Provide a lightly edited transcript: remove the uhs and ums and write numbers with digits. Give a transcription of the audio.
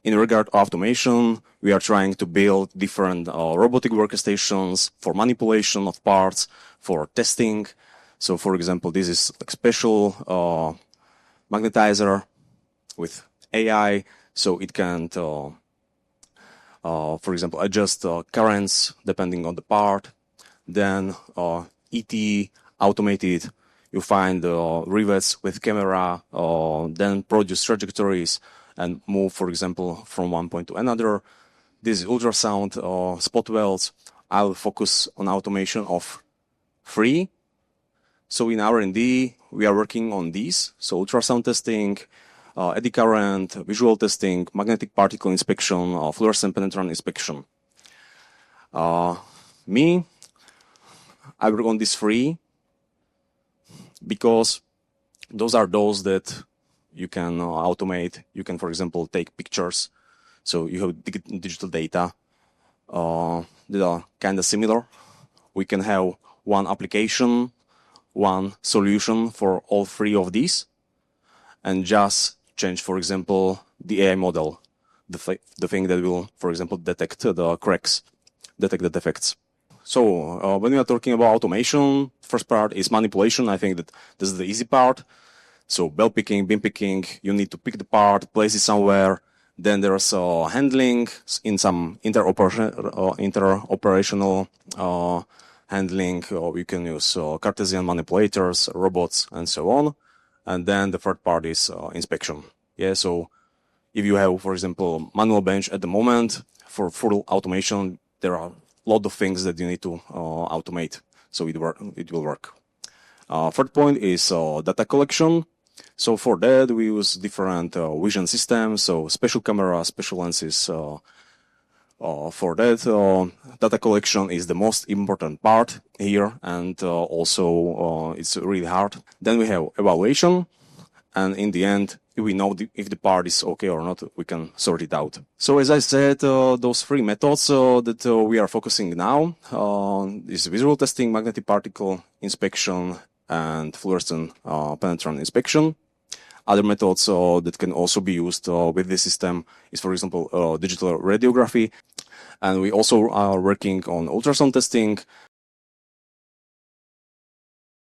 In regard to automation, we are trying to build different robotic workstations for manipulation of parts, for testing. So, for example, this is a special magnetizer with AI, so it can, for example, adjust currents depending on the part. Then ET automated, you find rivets with camera, then produce trajectories and move, for example, from one point to another. This is ultrasound spot welds. I'll focus on automation of 3. So in R&D, we are working on these. So ultrasound testing, eddy current, visual testing, magnetic particle inspection, fluorescent penetrant inspection. Me, I work on these 3 because those are those that you can automate. You can, for example, take pictures. So you have digital data that are kind of similar. We can have one application, one solution for all 3 of these, and just change, for example, the AI model, the thing that will, for example, detect the cracks, detect the defects. So when we are talking about automation, first part is manipulation. I think that this is the easy part. So bell picking, beam picking, you need to pick the part, place it somewhere. Then there's handling in some interoperational handling. You can use Cartesian manipulators, robots, and so on. And then the third part is inspection. Yeah, so if you have, for example, manual bench at the moment, for full automation, there are a lot of things that you need to automate, so it will work. Third point is data collection. So for that, we use different vision systems, so special cameras, special lenses. For that, data collection is the most important part here, and also it's really hard. Then we have evaluation, and in the end, if we know if the part is okay or not, we can sort it out. So as I said, those 3 methods that we are focusing now is visual testing, magnetic particle inspection, and fluorescent penetrant inspection. Other methods that can also be used with this system is, for example, digital radiography. And we also are working on ultrasound testing,